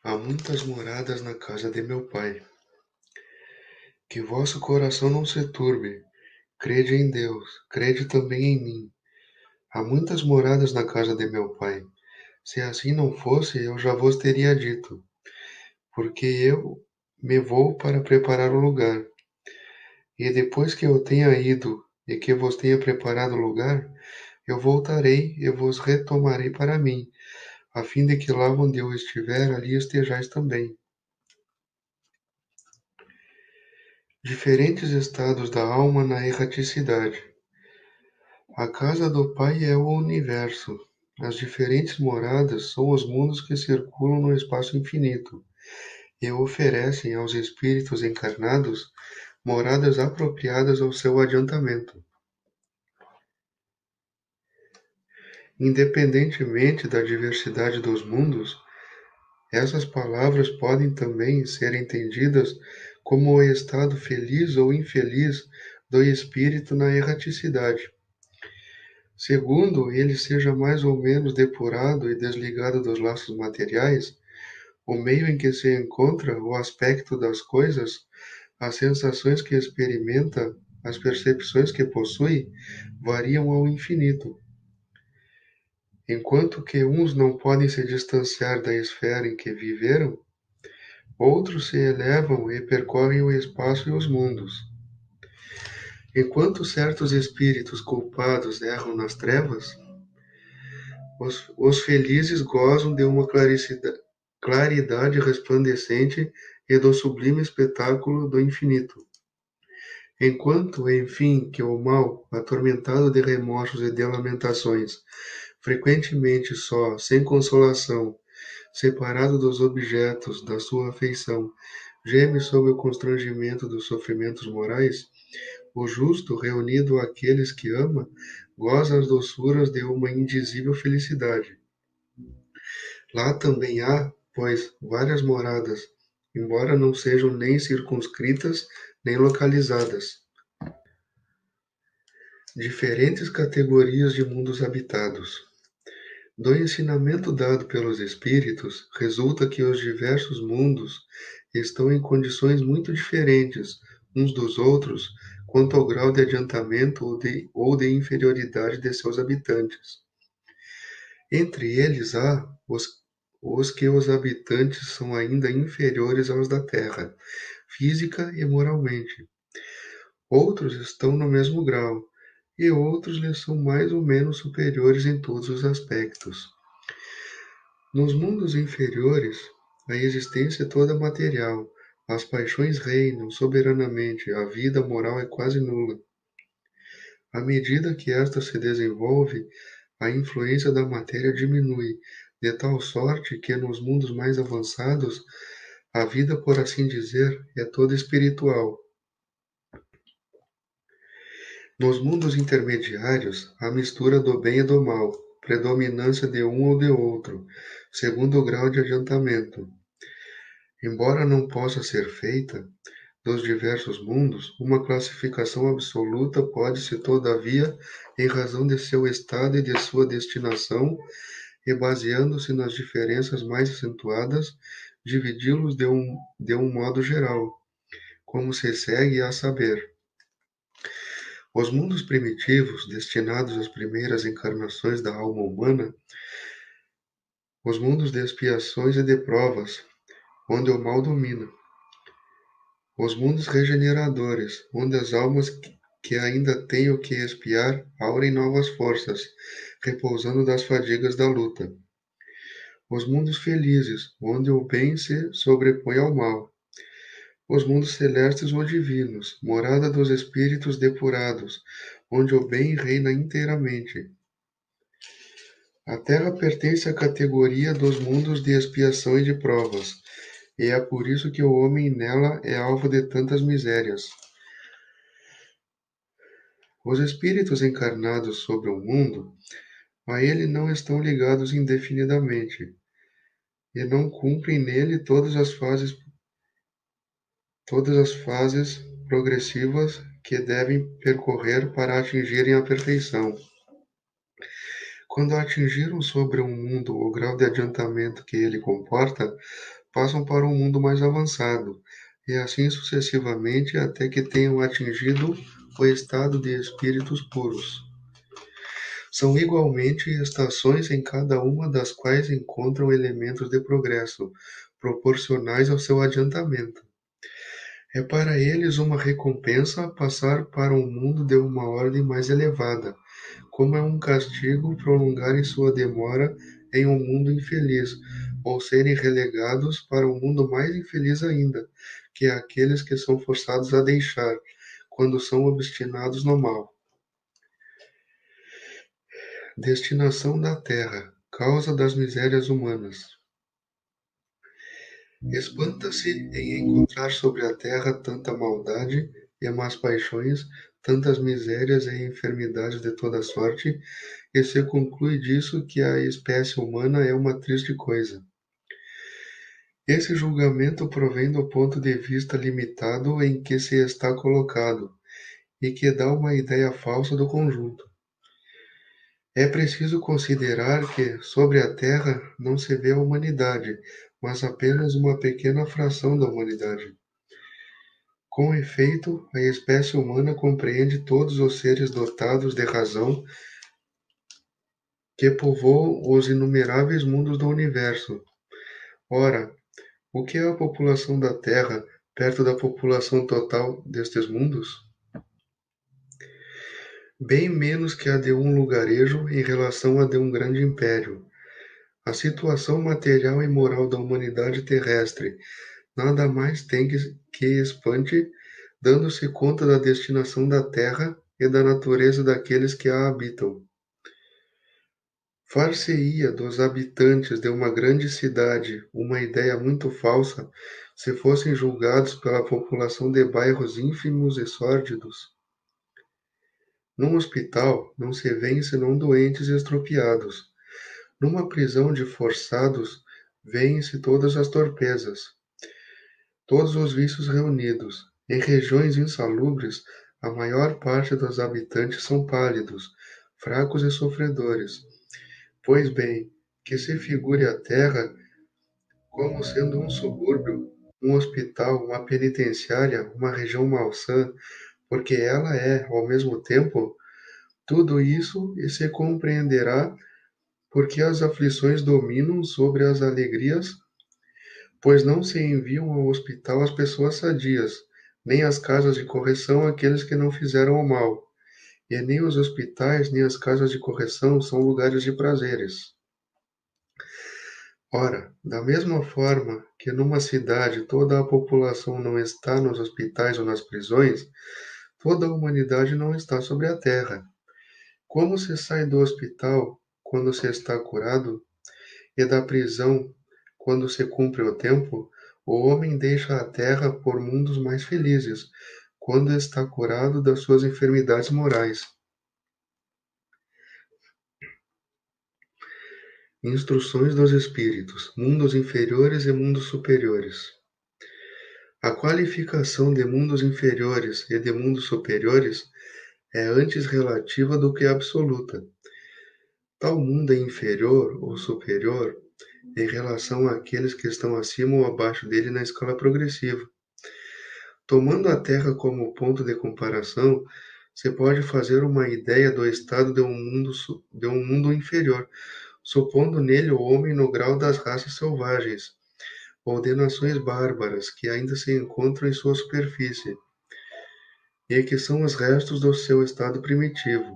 Há muitas moradas na casa de meu Pai. Que vosso coração não se turbe. Crede em Deus, crede também em mim. Há muitas moradas na casa de meu Pai. Se assim não fosse, eu já vos teria dito, porque eu me vou para preparar o lugar. E depois que eu tenha ido e que vos tenha preparado o lugar, eu voltarei e vos retomarei para mim, a fim de que lá onde eu estiver, ali estejais também. Diferentes estados da alma na erraticidade. A casa do Pai é o universo. As diferentes moradas são os mundos que circulam no espaço infinito e oferecem aos espíritos encarnados moradas apropriadas ao seu adiantamento. Independentemente da diversidade dos mundos, essas palavras podem também ser entendidas como o estado feliz ou infeliz do espírito na erraticidade. Segundo ele seja mais ou menos depurado e desligado dos laços materiais, o meio em que se encontra, o aspecto das coisas, as sensações que experimenta, as percepções que possui, variam ao infinito. Enquanto que uns não podem se distanciar da esfera em que viveram, outros se elevam e percorrem o espaço e os mundos. Enquanto certos espíritos culpados erram nas trevas, os felizes gozam de uma claridade resplandecente e do sublime espetáculo do infinito. Enquanto, enfim, que o mal, atormentado de remorsos e de lamentações, frequentemente só, sem consolação, separado dos objetos da sua afeição, geme sob o constrangimento dos sofrimentos morais, o justo, reunido àqueles que ama, goza as doçuras de uma indizível felicidade. Lá também há, pois, várias moradas, embora não sejam nem circunscritas nem localizadas. Diferentes categorias de mundos habitados. Do ensinamento dado pelos espíritos, resulta que os diversos mundos estão em condições muito diferentes uns dos outros quanto ao grau de adiantamento ou de inferioridade de seus habitantes. Entre eles há os que os habitantes são ainda inferiores aos da Terra, física e moralmente. Outros estão no mesmo grau, e outros lhes são mais ou menos superiores em todos os aspectos. Nos mundos inferiores, a existência é toda material, as paixões reinam soberanamente, a vida moral é quase nula. À medida que esta se desenvolve, a influência da matéria diminui, de tal sorte que nos mundos mais avançados, a vida, por assim dizer, é toda espiritual. Nos mundos intermediários, a mistura do bem e do mal, predominância de um ou de outro, segundo o grau de adiantamento. Embora não possa ser feita, dos diversos mundos, uma classificação absoluta pode-se, todavia, em razão de seu estado e de sua destinação, e baseando-se nas diferenças mais acentuadas, dividi-los de um modo geral, como se segue a saber. Os mundos primitivos, destinados às primeiras encarnações da alma humana, os mundos de expiações e de provas, onde o mal domina, os mundos regeneradores, onde as almas que ainda têm o que expiar aurem novas forças, repousando das fadigas da luta. Os mundos felizes, onde o bem se sobrepõe ao mal. Os mundos celestes ou divinos, morada dos espíritos depurados, onde o bem reina inteiramente. A Terra pertence à categoria dos mundos de expiação e de provas, e é por isso que o homem nela é alvo de tantas misérias. Os espíritos encarnados sobre o mundo, a ele não estão ligados indefinidamente, e não cumprem nele todas as fases progressivas que devem percorrer para atingirem a perfeição. Quando atingiram sobre um mundo o grau de adiantamento que ele comporta, passam para um mundo mais avançado, e assim sucessivamente até que tenham atingido o estado de espíritos puros. São igualmente estações em cada uma das quais encontram elementos de progresso, proporcionais ao seu adiantamento. É para eles uma recompensa passar para um mundo de uma ordem mais elevada, como é um castigo prolongarem sua demora em um mundo infeliz, ou serem relegados para um mundo mais infeliz ainda, que é aqueles que são forçados a deixar, quando são obstinados no mal. Destinação da terra, causa das misérias humanas. Espanta-se em encontrar sobre a terra tanta maldade e más paixões, tantas misérias e enfermidades de toda sorte, e se conclui disso que a espécie humana é uma triste coisa. Esse julgamento provém do ponto de vista limitado em que se está colocado, e que dá uma ideia falsa do conjunto. É preciso considerar que, sobre a Terra, não se vê a humanidade, mas apenas uma pequena fração da humanidade. Com efeito, a espécie humana compreende todos os seres dotados de razão que povoam os inumeráveis mundos do universo. Ora, o que é a população da Terra perto da população total destes mundos? Bem menos que a de um lugarejo em relação à de um grande império. A situação material e moral da humanidade terrestre nada mais tem que espante, dando-se conta da destinação da terra e da natureza daqueles que a habitam. Far-se-ia dos habitantes de uma grande cidade uma ideia muito falsa se fossem julgados pela população de bairros ínfimos e sórdidos. Num hospital não se vêem senão doentes e estropiados. Numa prisão de forçados vêem-se todas as torpezas, todos os vícios reunidos. Em regiões insalubres, a maior parte dos habitantes são pálidos, fracos e sofredores. Pois bem, que se figure a terra como sendo um subúrbio, um hospital, uma penitenciária, uma região malsã, porque ela é, ao mesmo tempo, tudo isso e se compreenderá porque as aflições dominam sobre as alegrias, pois não se enviam ao hospital as pessoas sadias, nem às casas de correção aqueles que não fizeram o mal, e nem os hospitais nem as casas de correção são lugares de prazeres. Ora, da mesma forma que numa cidade toda a população não está nos hospitais ou nas prisões, toda a humanidade não está sobre a terra. Como se sai do hospital quando se está curado, e da prisão quando se cumpre o tempo, o homem deixa a terra por mundos mais felizes, quando está curado das suas enfermidades morais. Instruções dos Espíritos, mundos inferiores e mundos superiores. A qualificação de mundos inferiores e de mundos superiores é antes relativa do que absoluta. Tal mundo é inferior ou superior em relação àqueles que estão acima ou abaixo dele na escala progressiva. Tomando a Terra como ponto de comparação, se pode fazer uma ideia do estado de um mundo inferior, supondo nele o homem no grau das raças selvagens, ou de nações bárbaras que ainda se encontram em sua superfície, e que são os restos do seu estado primitivo.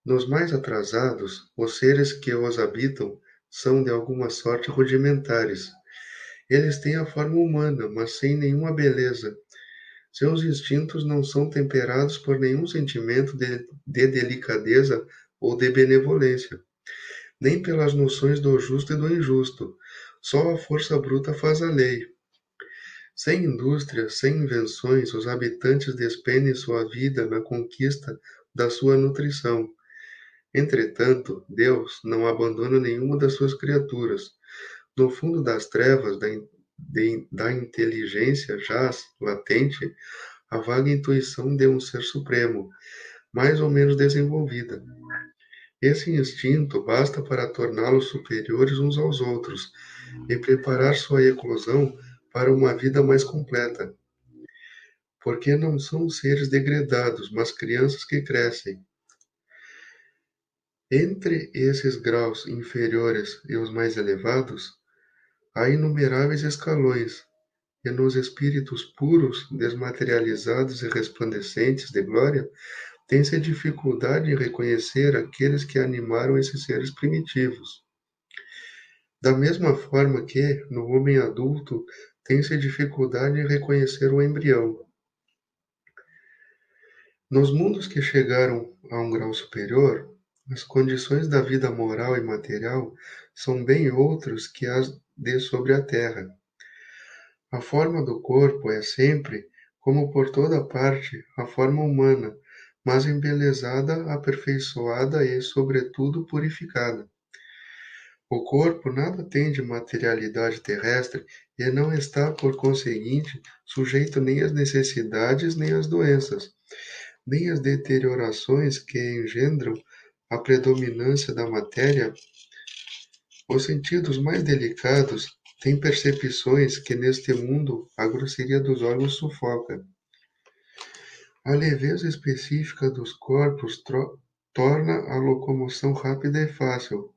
Nos mais atrasados, os seres que os habitam são de alguma sorte rudimentares. Eles têm a forma humana, mas sem nenhuma beleza. Seus instintos não são temperados por nenhum sentimento de delicadeza ou de benevolência, nem pelas noções do justo e do injusto. Só a força bruta faz a lei. Sem indústria, sem invenções, os habitantes despendem sua vida na conquista da sua nutrição. Entretanto, Deus não abandona nenhuma das suas criaturas. No fundo das trevas da inteligência jaz, latente, a vaga intuição de um ser supremo, mais ou menos desenvolvida. Esse instinto basta para torná-los superiores uns aos outros e preparar sua eclosão para uma vida mais completa, porque não são seres degradados, mas crianças que crescem. Entre esses graus inferiores e os mais elevados, há inumeráveis escalões, e nos espíritos puros, desmaterializados e resplandecentes de glória, tem-se dificuldade em reconhecer aqueles que animaram esses seres primitivos. Da mesma forma que, no homem adulto, tem-se dificuldade em reconhecer o embrião. Nos mundos que chegaram a um grau superior, as condições da vida moral e material são bem outras que as de sobre a Terra. A forma do corpo é sempre, como por toda parte, a forma humana, mas embelezada, aperfeiçoada e, sobretudo, purificada. O corpo nada tem de materialidade terrestre e não está, por conseguinte, sujeito nem às necessidades nem às doenças, nem às deteriorações que engendram a predominância da matéria. Os sentidos mais delicados têm percepções que neste mundo a grosseria dos órgãos sufoca. A leveza específica dos corpos torna a locomoção rápida e fácil.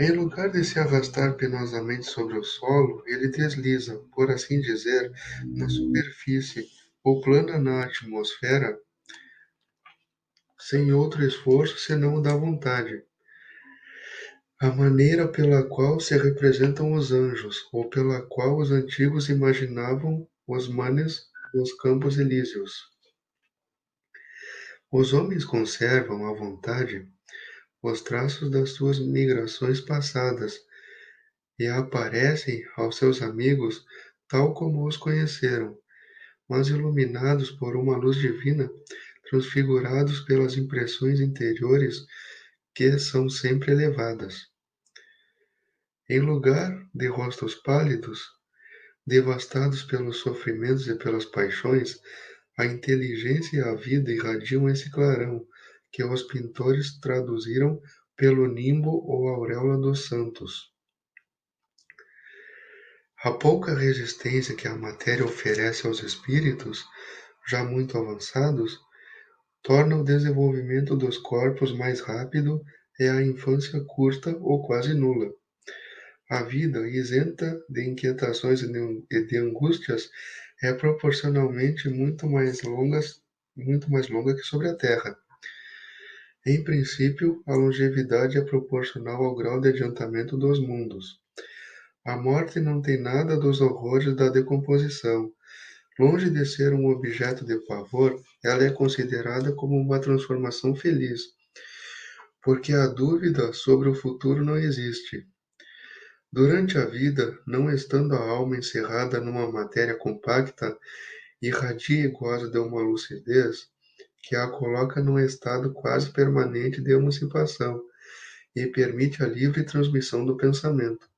Em lugar de se arrastar penosamente sobre o solo, ele desliza, por assim dizer, na superfície ou plana na atmosfera, sem outro esforço senão o da vontade. A maneira pela qual se representam os anjos, ou pela qual os antigos imaginavam os manes nos campos elíseos. Os homens conservam, à vontade, os traços das suas migrações passadas e aparecem aos seus amigos tal como os conheceram, mas iluminados por uma luz divina, transfigurados pelas impressões interiores que são sempre elevadas. Em lugar de rostos pálidos, devastados pelos sofrimentos e pelas paixões, a inteligência e a vida irradiam esse clarão, que os pintores traduziram pelo nimbo ou auréola dos santos. A pouca resistência que a matéria oferece aos espíritos, já muito avançados, torna o desenvolvimento dos corpos mais rápido e a infância curta ou quase nula. A vida, isenta de inquietações e de angústias, é proporcionalmente muito mais longa que sobre a Terra. Em princípio, a longevidade é proporcional ao grau de adiantamento dos mundos. A morte não tem nada dos horrores da decomposição. Longe de ser um objeto de pavor, ela é considerada como uma transformação feliz, porque a dúvida sobre o futuro não existe. Durante a vida, não estando a alma encerrada numa matéria compacta, irradia e goza de uma lucidez que a coloca num estado quase permanente de emancipação e permite a livre transmissão do pensamento.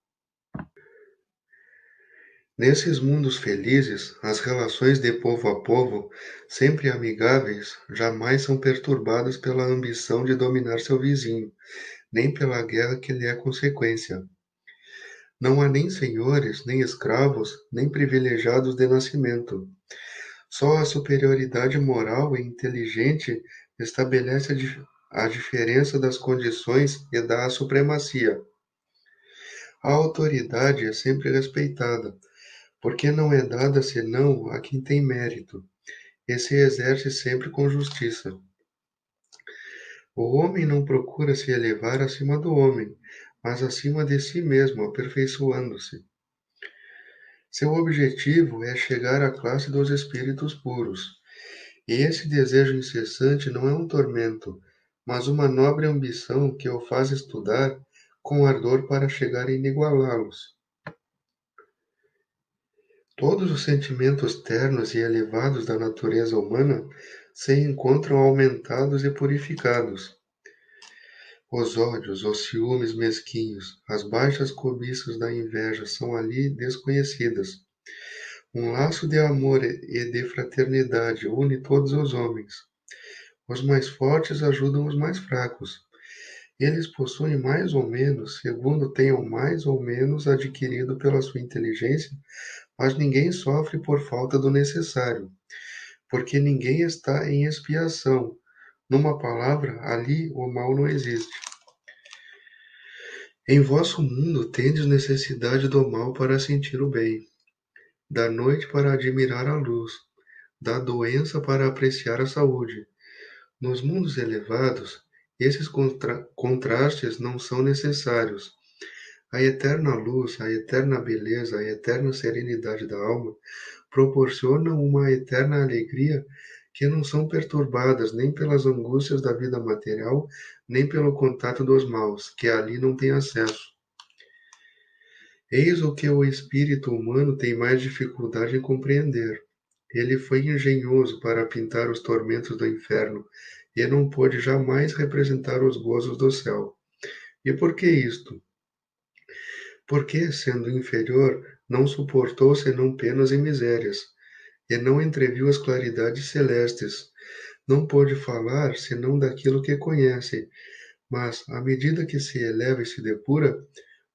Nesses mundos felizes, as relações de povo a povo, sempre amigáveis, jamais são perturbadas pela ambição de dominar seu vizinho, nem pela guerra que lhe é consequência. Não há nem senhores, nem escravos, nem privilegiados de nascimento. Só a superioridade moral e inteligente estabelece a diferença das condições e dá a supremacia. A autoridade é sempre respeitada, porque não é dada senão a quem tem mérito, e se exerce sempre com justiça. O homem não procura se elevar acima do homem, mas acima de si mesmo, aperfeiçoando-se. Seu objetivo é chegar à classe dos espíritos puros. E esse desejo incessante não é um tormento, mas uma nobre ambição que o faz estudar com ardor para chegar a inigualá-los. Todos os sentimentos ternos e elevados da natureza humana se encontram aumentados e purificados. Os ódios, os ciúmes mesquinhos, as baixas cobiças da inveja são ali desconhecidas. Um laço de amor e de fraternidade une todos os homens. Os mais fortes ajudam os mais fracos. Eles possuem mais ou menos, segundo tenham mais ou menos adquirido pela sua inteligência, mas ninguém sofre por falta do necessário, porque ninguém está em expiação. Numa palavra, ali o mal não existe. Em vosso mundo tendes necessidade do mal para sentir o bem, da noite para admirar a luz, da doença para apreciar a saúde. Nos mundos elevados, esses contrastes não são necessários. A eterna luz, a eterna beleza, a eterna serenidade da alma proporcionam uma eterna alegria que não são perturbadas nem pelas angústias da vida material, nem pelo contato dos maus, que ali não tem acesso. Eis o que o espírito humano tem mais dificuldade em compreender. Ele foi engenhoso para pintar os tormentos do inferno e não pôde jamais representar os gozos do céu. E por que isto? Porque, sendo inferior, não suportou senão penas e misérias, e não entreviu as claridades celestes. Não pôde falar senão daquilo que conhece, mas, à medida que se eleva e se depura,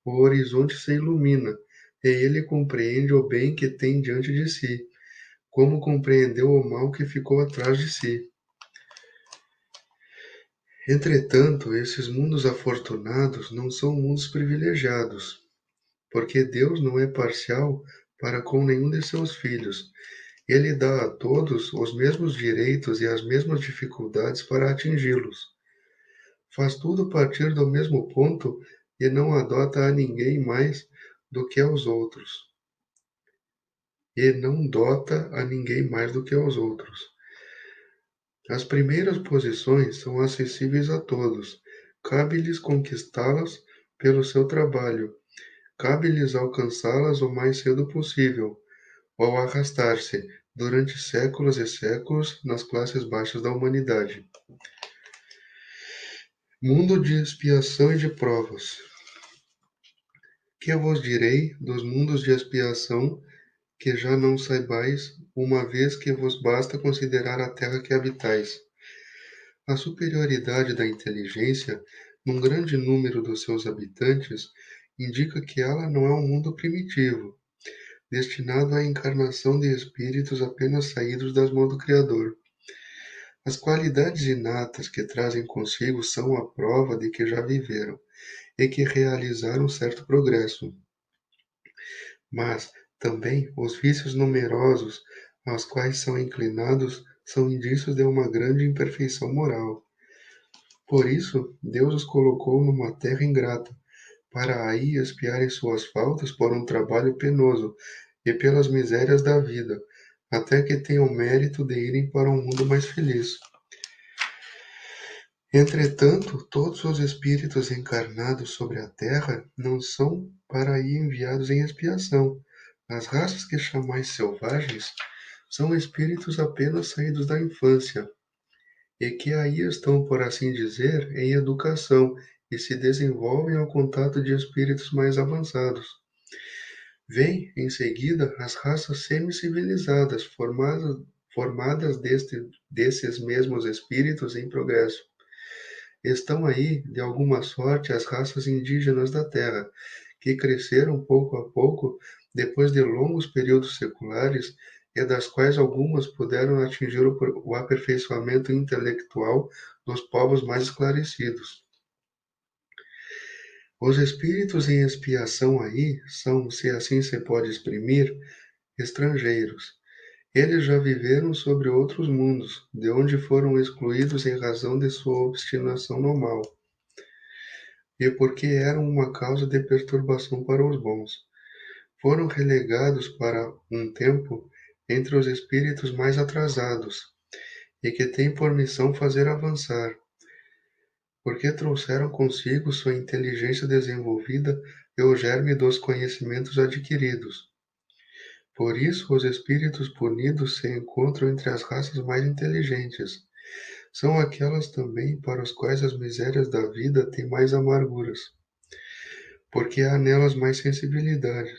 o horizonte se ilumina, e ele compreende o bem que tem diante de si, como compreendeu o mal que ficou atrás de si. Entretanto, esses mundos afortunados não são mundos privilegiados, porque Deus não é parcial para com nenhum de seus filhos. Ele dá a todos os mesmos direitos e as mesmas dificuldades para atingi-los. Faz tudo partir do mesmo ponto e não adota a ninguém mais do que aos outros. E não dota a ninguém mais do que aos outros. As primeiras posições são acessíveis a todos. Cabe-lhes conquistá-las pelo seu trabalho. Cabe-lhes alcançá-las o mais cedo possível, ou arrastar-se, durante séculos e séculos, nas classes baixas da humanidade. Mundo de expiação e de provas. Que vos direi dos mundos de expiação que já não saibais, uma vez que vos basta considerar a terra que habitais? A superioridade da inteligência, num grande número dos seus habitantes, indica que ela não é um mundo primitivo, destinado à encarnação de espíritos apenas saídos das mãos do Criador. As qualidades inatas que trazem consigo são a prova de que já viveram e que realizaram certo progresso. Mas, também, os vícios numerosos aos quais são inclinados são indícios de uma grande imperfeição moral. Por isso, Deus os colocou numa terra ingrata, para aí expiarem suas faltas por um trabalho penoso e pelas misérias da vida, até que tenham mérito de irem para um mundo mais feliz. Entretanto, todos os espíritos encarnados sobre a terra não são para aí enviados em expiação. As raças que chamais selvagens são espíritos apenas saídos da infância, e que aí estão, por assim dizer, em educação e se desenvolvem ao contato de espíritos mais avançados. Vêm, em seguida, as raças semi-civilizadas, formadas desses mesmos espíritos em progresso. Estão aí, de alguma sorte, as raças indígenas da Terra, que cresceram pouco a pouco depois de longos períodos seculares e das quais algumas puderam atingir o aperfeiçoamento intelectual dos povos mais esclarecidos. Os espíritos em expiação aí são, se assim se pode exprimir, estrangeiros. Eles já viveram sobre outros mundos, de onde foram excluídos em razão de sua obstinação no mal, e porque eram uma causa de perturbação para os bons. Foram relegados para um tempo entre os espíritos mais atrasados, e que têm por missão fazer avançar, porque trouxeram consigo sua inteligência desenvolvida e o germe dos conhecimentos adquiridos. Por isso, os espíritos punidos se encontram entre as raças mais inteligentes. São aquelas também para as quais as misérias da vida têm mais amarguras, porque há nelas mais sensibilidade,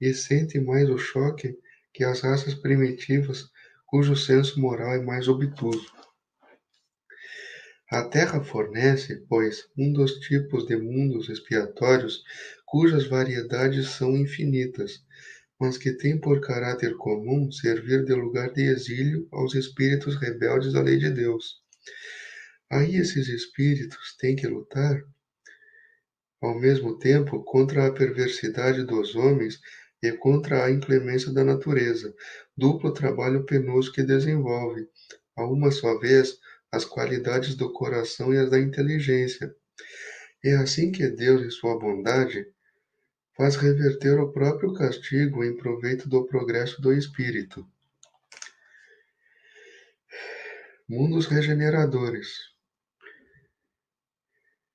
e sentem mais o choque que as raças primitivas, cujo senso moral é mais obtuso. A Terra fornece, pois, um dos tipos de mundos expiatórios cujas variedades são infinitas, mas que tem por caráter comum servir de lugar de exílio aos espíritos rebeldes à lei de Deus. Aí esses espíritos têm que lutar, ao mesmo tempo, contra a perversidade dos homens e contra a inclemência da natureza, duplo trabalho penoso que desenvolve, a uma só vez, as qualidades do coração e as da inteligência. É assim que Deus, em sua bondade, faz reverter o próprio castigo em proveito do progresso do espírito. Mundos regeneradores.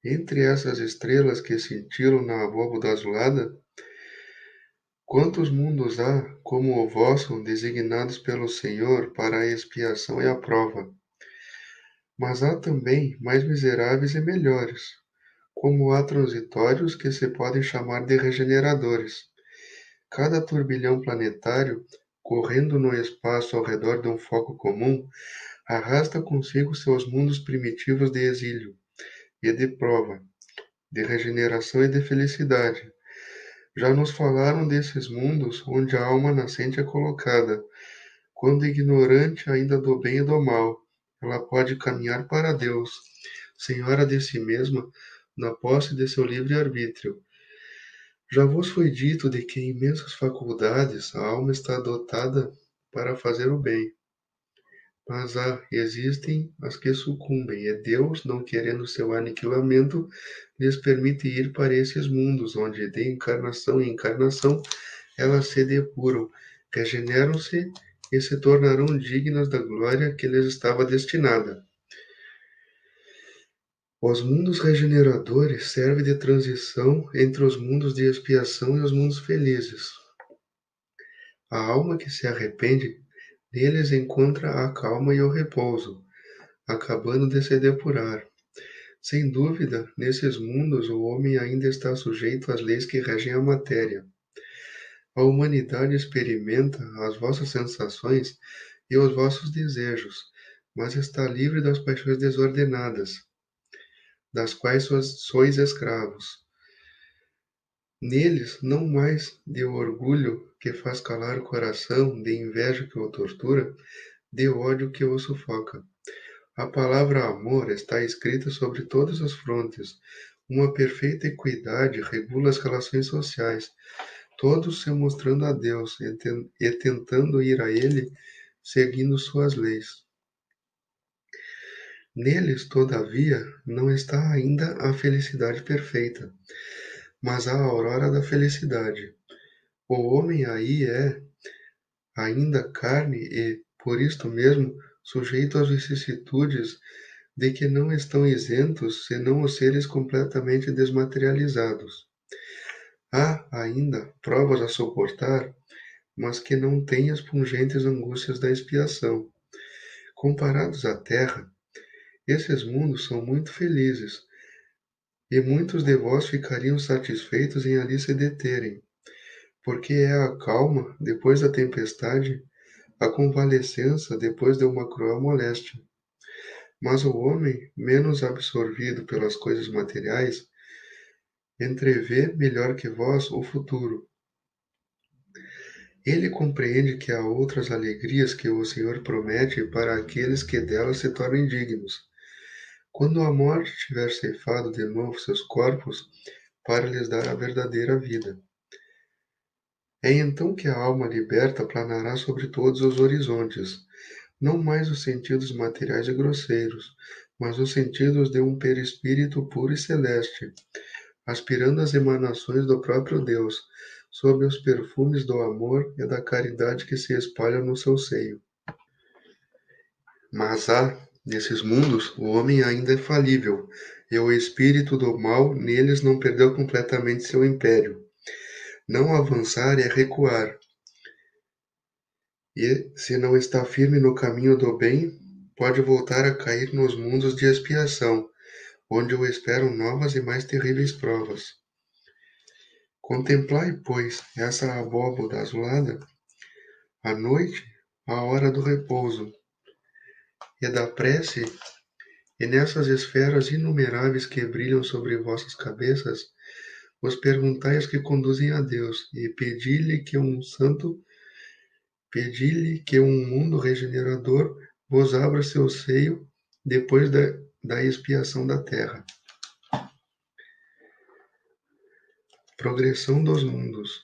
Entre essas estrelas que cintilam na abóbada azulada, quantos mundos há, como o vosso, designados pelo Senhor para a expiação e a prova? Mas há também mais miseráveis e melhores, como há transitórios que se podem chamar de regeneradores. Cada turbilhão planetário, correndo no espaço ao redor de um foco comum, arrasta consigo seus mundos primitivos de exílio e de prova, de regeneração e de felicidade. Já nos falaram desses mundos onde a alma nascente é colocada, quando ignorante ainda do bem e do mal. Ela pode caminhar para Deus, senhora de si mesma, na posse de seu livre-arbítrio. Já vos foi dito de que em imensas faculdades a alma está dotada para fazer o bem. Mas existem as que sucumbem, e Deus, não querendo seu aniquilamento, lhes permite ir para esses mundos, onde de encarnação em encarnação elas se depuram, regeneram-se e se tornarão dignas da glória que lhes estava destinada. Os mundos regeneradores servem de transição entre os mundos de expiação e os mundos felizes. A alma que se arrepende neles encontra a calma e o repouso, acabando de se depurar. Sem dúvida, nesses mundos o homem ainda está sujeito às leis que regem a matéria. A humanidade experimenta as vossas sensações e os vossos desejos, mas está livre das paixões desordenadas, das quais sois escravos. Neles, não mais de orgulho que faz calar o coração, de inveja que o tortura, de ódio que o sufoca. A palavra amor está escrita sobre todas as frontes. Uma perfeita equidade regula as relações sociais, todos se mostrando a Deus e tentando ir a Ele, seguindo suas leis. Neles, todavia, não está ainda a felicidade perfeita, mas a aurora da felicidade. O homem aí é ainda carne e, por isto mesmo, sujeito às vicissitudes de que não estão isentos senão os seres completamente desmaterializados. Há ainda provas a suportar, mas que não têm as pungentes angústias da expiação. Comparados à terra, esses mundos são muito felizes, e muitos de vós ficariam satisfeitos em ali se deterem, porque é a calma depois da tempestade, a convalescença depois de uma cruel moléstia. Mas o homem, menos absorvido pelas coisas materiais, entrevê melhor que vós o futuro. Ele compreende que há outras alegrias que o Senhor promete para aqueles que delas se tornem dignos. Quando a morte tiver ceifado de novo seus corpos, para lhes dar a verdadeira vida. É então que a alma liberta planará sobre todos os horizontes, não mais os sentidos materiais e grosseiros, mas os sentidos de um perispírito puro e celeste, aspirando as emanações do próprio Deus, sob os perfumes do amor e da caridade que se espalham no seu seio. Mas nesses mundos, o homem ainda é falível, e o espírito do mal neles não perdeu completamente seu império. Não avançar é recuar, e, se não está firme no caminho do bem, pode voltar a cair nos mundos de expiação, onde o esperam novas e mais terríveis provas. Contemplai, pois, essa abóbada azulada, à noite, a hora do repouso, e da prece E nessas esferas inumeráveis que brilham sobre vossas cabeças, vos perguntai as que conduzem a Deus, e pedi-lhe que um mundo regenerador vos abra seu seio depois da expiação da terra. Progressão dos mundos.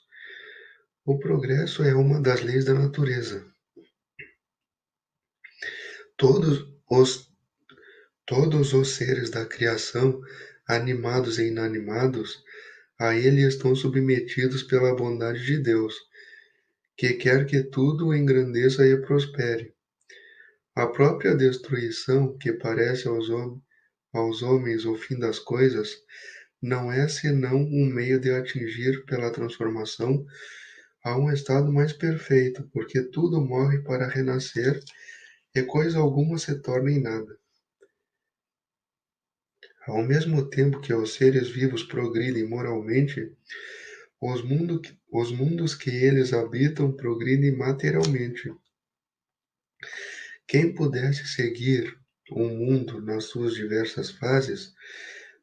O progresso é uma das leis da natureza. Todos os, todos os seres da criação, animados e inanimados, a ele estão submetidos pela bondade de Deus, que quer que tudo engrandeça e prospere. A própria destruição, que parece aos homens o fim das coisas, não é senão um meio de atingir, pela transformação, a um estado mais perfeito, porque tudo morre para renascer e coisa alguma se torna em nada. Ao mesmo tempo que os seres vivos progridem moralmente, os mundos que eles habitam progridem materialmente. Quem pudesse seguir um mundo nas suas diversas fases,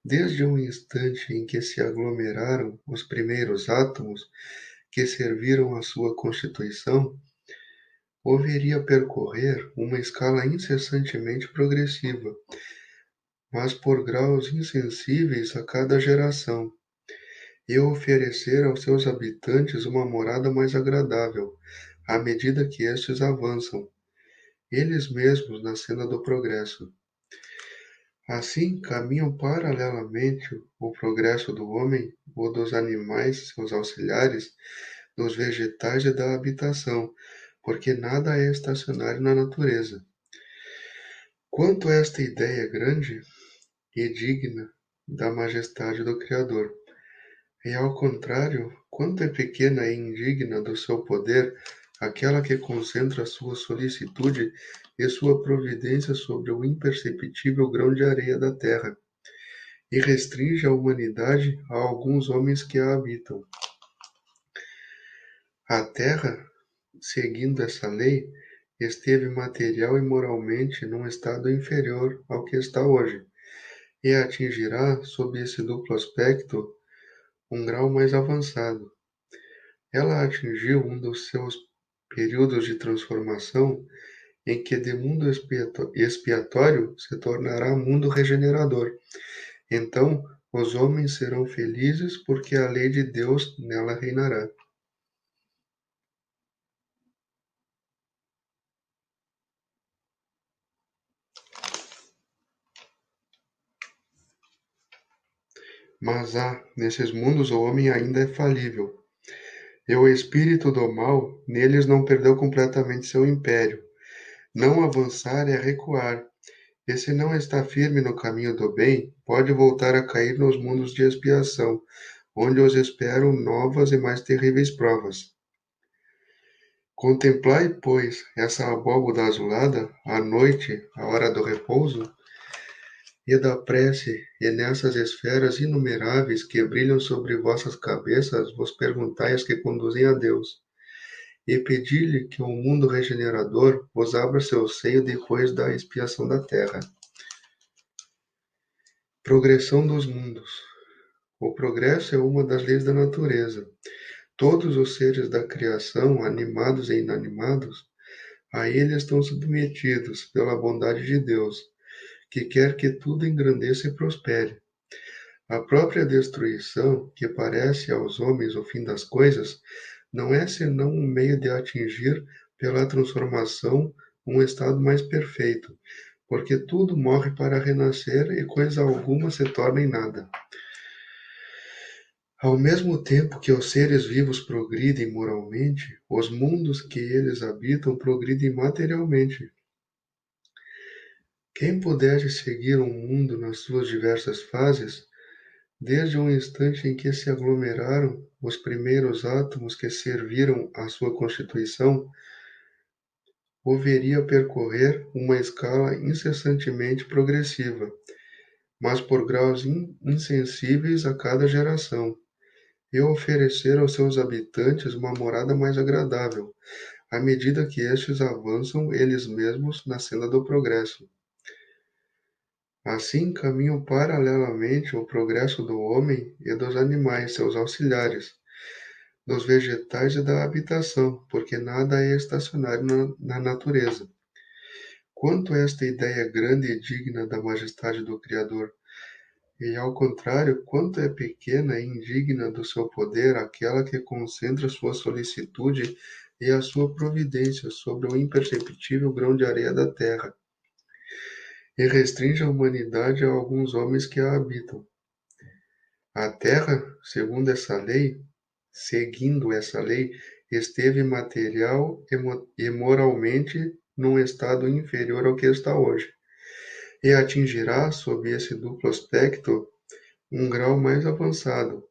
desde o instante em que se aglomeraram os primeiros átomos que serviram à sua constituição, o veria percorrer uma escala incessantemente progressiva, mas por graus insensíveis a cada geração, e oferecer aos seus habitantes uma morada mais agradável, à medida que estes avançam, eles mesmos na senda do progresso. Assim, caminham paralelamente o progresso do homem, o dos animais, seus auxiliares, dos vegetais e da habitação, porque nada é estacionário na natureza. Quanto esta ideia é grande e digna da majestade do Criador, e ao contrário, quanto é pequena e indigna do seu poder aquela que concentra sua solicitude e sua providência sobre o imperceptível grão de areia da terra, e restringe a humanidade a alguns homens que a habitam. A terra, seguindo essa lei, esteve material e moralmente num estado inferior ao que está hoje, e atingirá, sob esse duplo aspecto, um grau mais avançado. Ela atingiu um dos seus períodos de transformação em que de mundo expiatório se tornará mundo regenerador. Então, os homens serão felizes porque a lei de Deus nela reinará. Mas nesses mundos o homem ainda é falível, e o espírito do mal neles não perdeu completamente seu império. Não avançar é recuar, e se não está firme no caminho do bem, pode voltar a cair nos mundos de expiação, onde os esperam novas e mais terríveis provas. Contemplai, pois, essa abóboda azulada, à noite, à hora do repouso, e da prece, e nessas esferas inumeráveis que brilham sobre vossas cabeças, vos perguntai as que conduzem a Deus, e pedi-lhe que um mundo regenerador vos abra seu seio depois da expiação da terra. Progressão dos mundos. O progresso é uma das leis da natureza. Todos os seres da criação, animados e inanimados, a ele estão submetidos pela bondade de Deus, que quer que tudo engrandeça e prospere. A própria destruição, que parece aos homens o fim das coisas, não é senão um meio de atingir, pela transformação, um estado mais perfeito, porque tudo morre para renascer e coisa alguma se torna em nada. Ao mesmo tempo que os seres vivos progridem moralmente, os mundos que eles habitam progridem materialmente. Quem pudesse seguir um mundo nas suas diversas fases, desde o instante em que se aglomeraram os primeiros átomos que serviram à sua constituição, o veria percorrer uma escala incessantemente progressiva, mas por graus insensíveis a cada geração, e oferecer aos seus habitantes uma morada mais agradável, à medida que estes avançam eles mesmos na senda do progresso. Assim caminham paralelamente o progresso do homem e dos animais, seus auxiliares, dos vegetais e da habitação, porque nada é estacionário na natureza. Quanto esta ideia é grande e digna da majestade do Criador, e ao contrário, quanto é pequena e indigna do seu poder aquela que concentra sua solicitude e a sua providência sobre o imperceptível grão de areia da terra, e restringe a humanidade a alguns homens que a habitam. A terra, seguindo essa lei, esteve material e moralmente num estado inferior ao que está hoje, e atingirá, sob esse duplo aspecto, um grau mais avançado.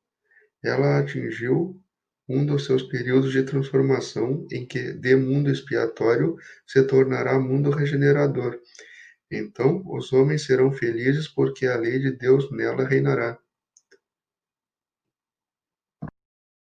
Ela atingiu um dos seus períodos de transformação em que de mundo expiatório se tornará mundo regenerador. Então os homens serão felizes porque a lei de Deus nela reinará.